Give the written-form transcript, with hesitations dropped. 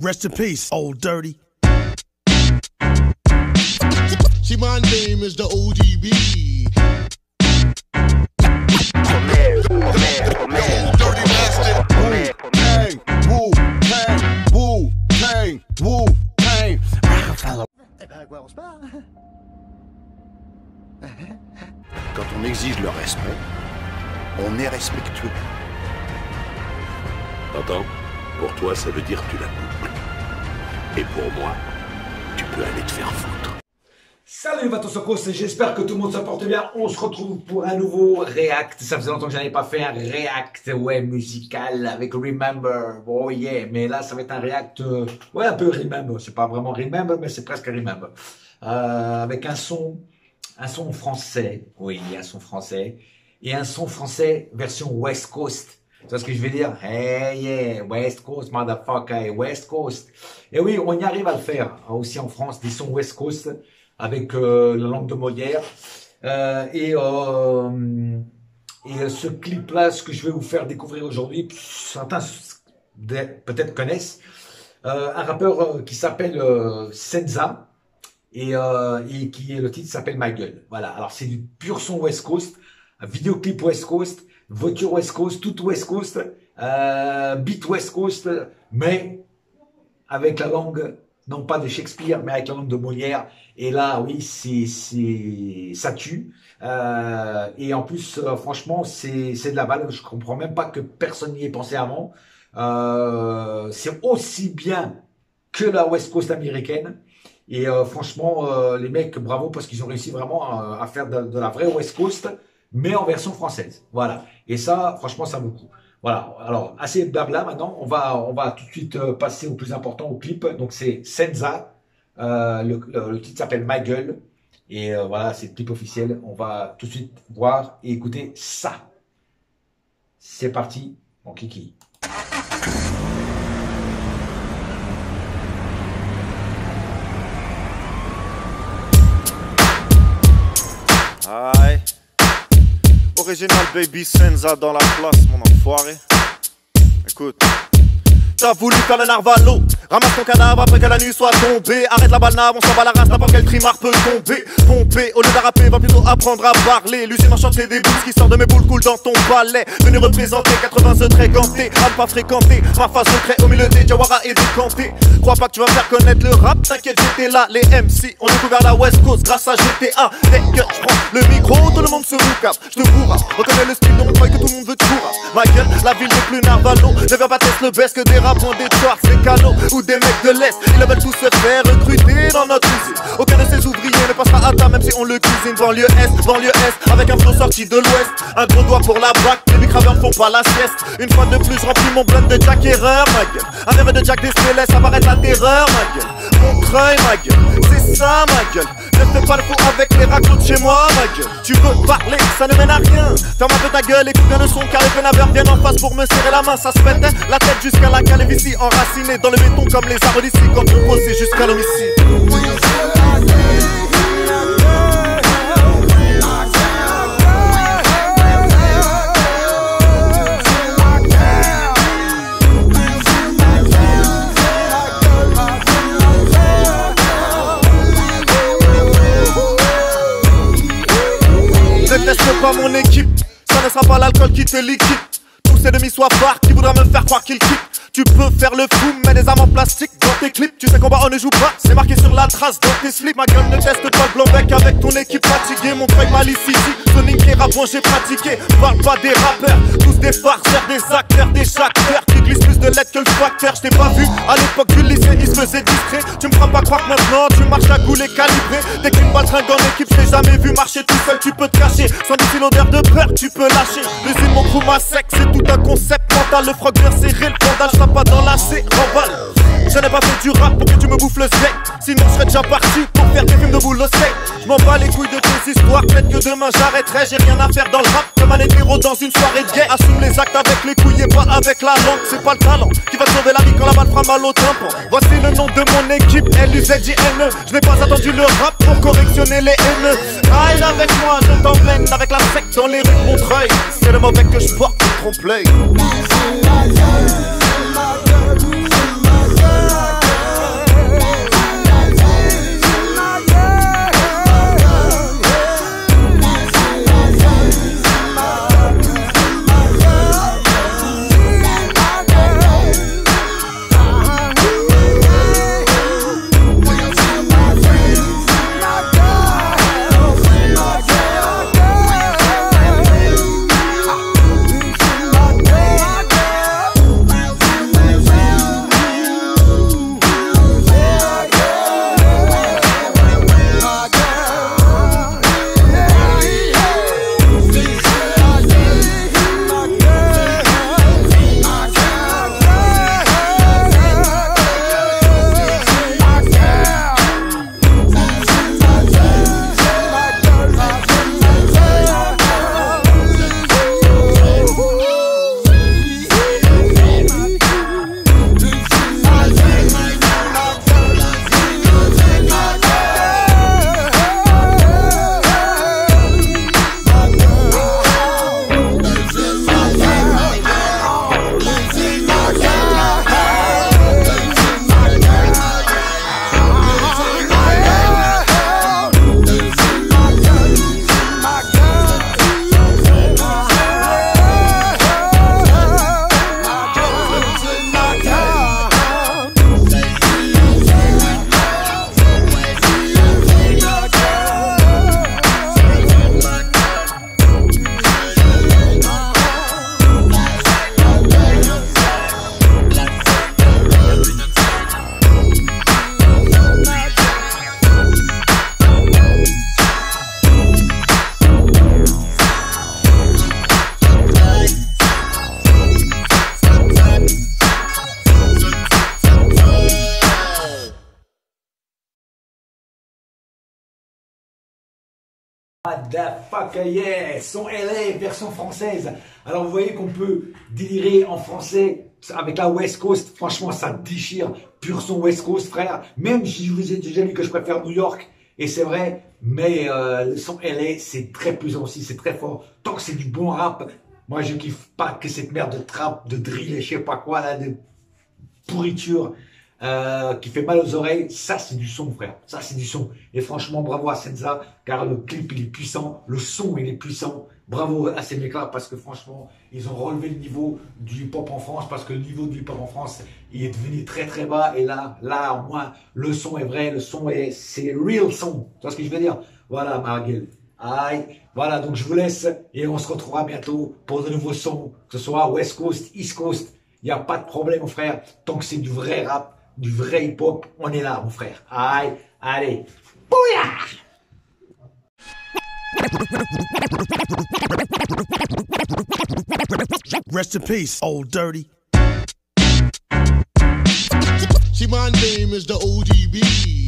Rest in peace, old dirty. See, my name is the ODB. Dirty bastard. Wu-Tang, Wu-Tang, Wu-Tang, Wu-Tang. Eh ben, à quoi on se barre? Quand on exige le respect, on est respectueux. T'entends? Pour toi, ça veut dire que tu la boucles. Et pour moi, tu peux aller te faire foutre. Salut Vatosokos, j'espère que tout le monde se porte bien. On se retrouve pour un nouveau React. Ça faisait longtemps que je n'avais pas fait un React, musical avec Remember. Oh yeah, mais là ça va être un React, un peu Remember. C'est pas vraiment Remember, mais c'est presque Remember. Avec un son français. Oui, un son français. Et un son français version West Coast. Tu vois ce que je veux dire? Hey yeah, West Coast, motherfucker, West Coast. Et oui, on y arrive à le faire, aussi en France, des sons West Coast, avec la langue de Molière. Et ce clip-là, ce que je vais vous faire découvrir aujourd'hui, certains peut-être connaissent, un rappeur qui s'appelle Senza, et qui le titre s'appelle Ma Gueule. Voilà, alors c'est du pur son West Coast, un vidéoclip West Coast, voiture West Coast, tout West Coast, beat West Coast, mais avec la langue, non pas de Shakespeare, mais avec la langue de Molière. Et là, oui, ça tue. Et en plus, franchement, c'est de la balle. Je comprends même pas que personne n'y ait pensé avant. C'est aussi bien que la West Coast américaine. Et franchement, les mecs, bravo, parce qu'ils ont réussi vraiment à faire de la vraie West Coast, mais en version française. Voilà. Et ça, franchement, ça vaut le coup. Voilà. Alors, assez de blabla maintenant. On va tout de suite passer au plus important, au clip. Donc, c'est Senza. Le titre s'appelle Ma Gueule. Et voilà, c'est le clip officiel. On va tout de suite voir et écouter ça. C'est parti, mon kiki. Aïe. Original Baby Senza dans la place, mon enfoiré. Écoute. T'as voulu faire le narvalo, ramasse ton cadavre après que la nuit soit tombée. Arrête la balnave, on s'en bat la race, n'importe quel trimar peut tomber. Pomper, au lieu d'arraper, va plutôt apprendre à parler. Lucien enchanté des boules qui sort de mes boules cool dans ton palais. Venu représenter 80 très gantés, à ne pas fréquenter. Ma face secret au milieu des Jawara et des Kanté. Crois pas que tu vas faire connaître le rap, t'inquiète j'étais là. Les MC ont découvert la West Coast grâce à GTA. Dès que je prends le micro, tout le monde se roucasse. Je te bourra, reconnais le style de mon boy que tout le monde veut te bourra. Ma gueule, la ville n'est plus narvalo. Ne viens pas tester le best que des rap des toits, des canaux ou des mecs de l'Est. Ils veulent tous se faire recruter dans notre usine. Aucun de ces ouvriers ne passera à table même si on le cuisine. Banlieue Est, avec un flow sorti de l'Ouest. Un gros doigt pour la bac, les micraveurs font pas la sieste. Une fois de plus, je remplis mon blend de Jack Erreur, ma gueule. Un verre de Jack Destiel laisse apparaître la terreur, ma gueule. Mon creuil, ma gueule, c'est ça, ma gueule. Ne fais pas le fou avec les raclos de chez moi, ma gueule. Tu veux parler, ça ne mène à rien. Ferme un peu ta gueule, écoute bien le son car les pénaveurs viennent en face pour me serrer la main. Ça se pète, la tête jusqu'à la calvitie. Enraciné dans le béton comme les arbres d'ici. Quand on pose c'est jusqu'à l'homicide. Ne teste pas mon équipe, ça ne sera pas l'alcool qui te liquide. Tous ces demi-soifards qui voudraient me faire croire qu'ils quittent. Tu peux faire le fou, mais des armes en plastique dans tes clips. Tu sais qu'en bas on ne joue pas, c'est marqué sur la trace dans tes slips. Ma gueule ne teste pas le blanc-bec avec ton équipe fatiguée. Mon treuil malicity, Sonic et rap, j'ai pratiqué. Parle pas des rappeurs, tous des farceurs, des acteurs, des chacteurs qui glissent plus de lettres que le facteur. Je t'ai pas vu à l'époque du lycée, ils se faisaient discret. Tu me feras pas croire que maintenant tu marches à goulet calibré. Dès qu'une balle tringue en équipe, je t'ai jamais vu marcher tout seul, tu peux te cacher. Sans doute l'odeur de peur, tu peux lâcher. L'usine, mon crew, ma sec, c'est tout un concept mental. Le frog bien serré, le vandal, je pas dans la C, remballe. Je n'ai pas fait du rap pour que tu me bouffes le steak. Sinon je serais déjà parti pour faire des films de boule au steak. Je m'en bats les couilles de tes histoires, peut-être que demain j'arrêterai. J'ai rien à faire dans le rap comme un hétéro dans une soirée de gay. Assume les actes avec les couilles et pas avec la langue. C'est pas le talent qui va te sauver la vie quand la balle fera mal au tympan. Voici le nom de mon équipe, LUZJNE. Je n'ai pas attendu le rap pour correctionner les haineux. Ride avec moi, je t'emmène avec la secte dans les rues de Montreuil. C'est le mauvais que je porte. trompe l'œil. Motherfucker, yeah, son LA version française. Alors vous voyez qu'on peut délirer en français avec la West Coast. Franchement, ça déchire. Pur son West Coast, frère. Même si je vous ai déjà dit que je préfère New York, et c'est vrai, mais le son LA, c'est très puissant aussi, c'est très fort. Tant que c'est du bon rap, moi je kiffe pas que cette merde de trap, de drill et je sais pas quoi, là, de pourriture. Qui fait mal aux oreilles, ça c'est du son, frère, ça c'est du son. Et franchement, bravo à Senza, car le clip il est puissant, le son il est puissant. Bravo à ces mecs-là, parce que franchement, ils ont relevé le niveau du hip-hop en France, parce que le niveau du hip-hop en France, il est devenu très très bas. Et là au moins, le son est vrai, le son c'est real son. Tu vois ce que je veux dire? Voilà, ma gueule. Aïe, voilà, donc je vous laisse et on se retrouvera bientôt pour de nouveaux sons, que ce soit West Coast, East Coast. Il n'y a pas de problème, mon frère, tant que c'est du vrai rap, du vrai hip-hop, on est là, mon frère. Aïe, allez. Bouya! Rest in peace, old dirty. See, my name is the ODB.